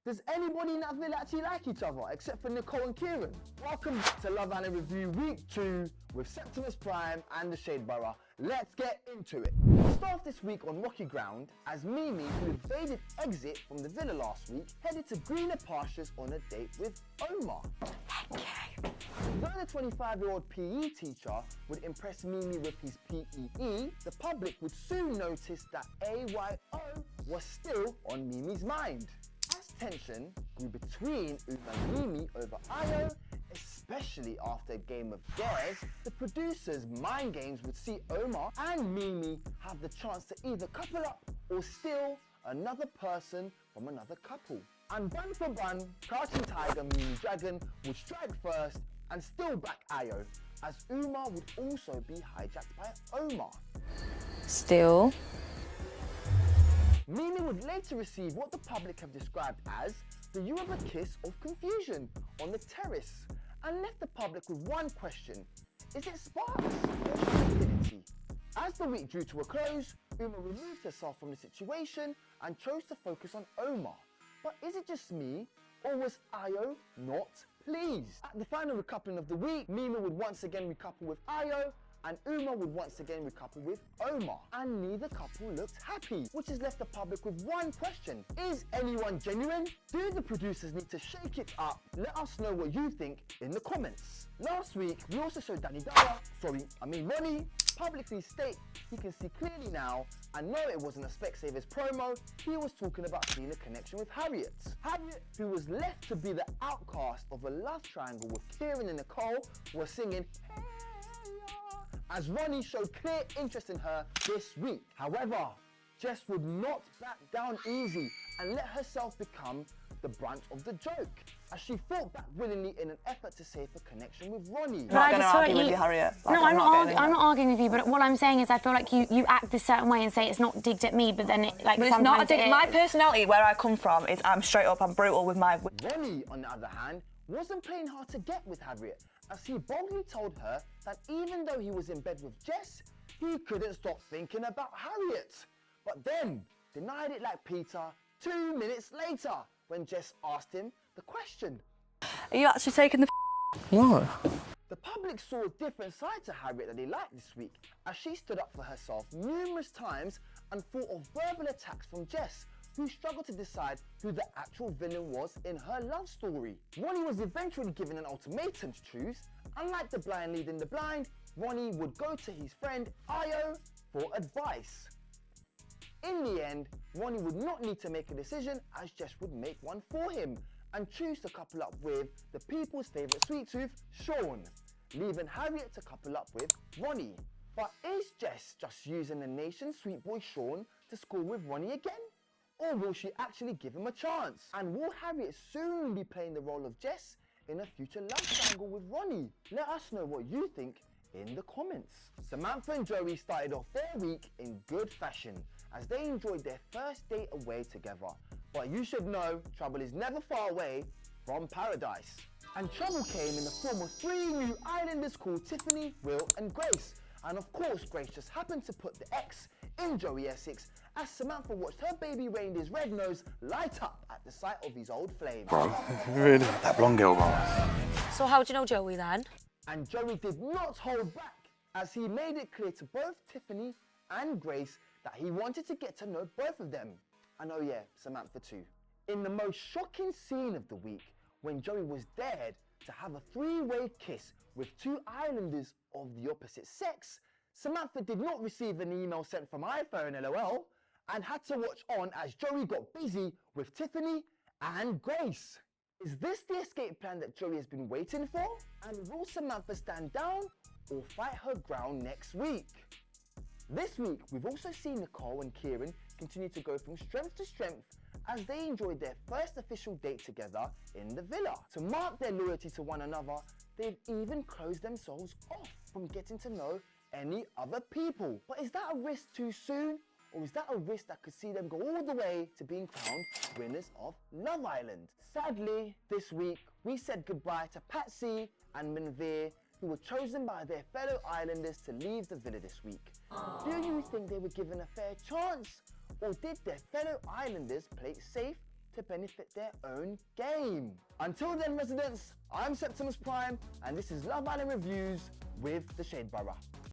Does anybody in that villa actually like each other, except for Nicole and Kieran? Welcome back to Love Island Review Week 2 with Septimus Prime and the Shade Borough. Let's get into it. We start off this week on rocky ground as Mimi, who evaded exit from the villa last week, headed to greener pastures on a date with Omar. Though the 25-year-old PE teacher would impress Mimi with his PEE, the public would soon notice that AYO was still on Mimi's mind. As tension grew between Uma and Mimi over Io, especially after a game of dares, the producers' mind games would see Omar and Mimi have the chance to either couple up or steal another person from another couple. And bun for bun, Crouching Tiger Mimi Dragon would strike first and steal back Io, as Uma would also be hijacked by Omar. Still. Mimi would later receive what the public have described as the "you have a kiss" of confusion on the terrace, and left the public with one question: is it sparks or stupidity? As the week drew to a close, Uma removed herself from the situation and chose to focus on Omar. But is it just me, or was Io not pleased? At the final recoupling of the week, Mimi would once again recouple with Io, and Uma would once again recouple with Omar. And neither couple looked happy, which has left the public with one question: is anyone genuine? Do the producers need to shake it up? Let us know what you think in the comments. Last week, we also saw Ronnie, publicly state he can see clearly now, and no, it wasn't a Specsavers promo. He was talking about seeing a connection with Harriet. Harriet, who was left to be the outcast of a love triangle with Kieran and Nicole, was singing "Hey Ya," as Ronnie showed clear interest in her this week. However, Jess would not back down easy and let herself become the brunt of the joke, as she fought back willingly in an effort to save her connection with Ronnie. I'm not going to argue with you, Harriet. No, I'm not arguing with you, but what I'm saying is I feel like you act this certain way and say it's not digged at me, but then it, like, but it's not a dig. My personality, where I come from, is I'm straight up, I'm brutal with my... Ronnie, on the other hand, wasn't playing hard to get with Harriet, as he boldly told her that even though he was in bed with Jess, he couldn't stop thinking about Harriet. But then denied it like Peter 2 minutes later, when Jess asked him the question. Are you actually taking the What? The public saw a different side to Harriet that they liked this week, as she stood up for herself numerous times and fought off verbal attacks from Jess, who struggled to decide who the actual villain was in her love story. Ronnie was eventually given an ultimatum to choose. Unlike the blind leading the blind, Ronnie would go to his friend Io for advice. In the end, Ronnie would not need to make a decision, as Jess would make one for him and choose to couple up with the people's favourite sweet tooth, Sean, leaving Harriet to couple up with Ronnie. But is Jess just using the nation's sweet boy Sean to score with Ronnie again? Or will she actually give him a chance? And will Harriet soon be playing the role of Jess in a future love triangle with Ronnie? Let us know what you think in the comments. Samantha and Joey started off their week in good fashion, as they enjoyed their first date away together. But you should know, trouble is never far away from paradise. And trouble came in the form of 3 new islanders called Tiffany, Will and Grace. And of course, Grace just happened to put the X in Joey Essex, as Samantha watched her baby reindeer's red nose light up at the sight of his old flame. Bro, really? That blonde girl, bro. So how do you know Joey then? And Joey did not hold back, as he made it clear to both Tiffany and Grace that he wanted to get to know both of them. And oh yeah, Samantha too. In the most shocking scene of the week, when Joey was dared to have a 3-way kiss with 2 islanders of the opposite sex, Samantha did not receive an email sent from iPhone LOL, and had to watch on as Joey got busy with Tiffany and Grace. Is this the escape plan that Joey has been waiting for? And will Samantha stand down or fight her ground next week? This week, we've also seen Nicole and Kieran continue to go from strength to strength as they enjoyed their first official date together in the villa. To mark their loyalty to one another, they've even closed themselves off from getting to know any other people. But is that a risk too soon? Or is that a risk that could see them go all the way to being crowned winners of Love Island? Sadly, this week, we said goodbye to Patsy and Manveer, who were chosen by their fellow islanders to leave the villa this week. Do you think they were given a fair chance? Or did their fellow islanders play it safe to benefit their own game. Until then, residents, I'm Septimus Prime, and this is Love Island Reviews with the Shade Borough.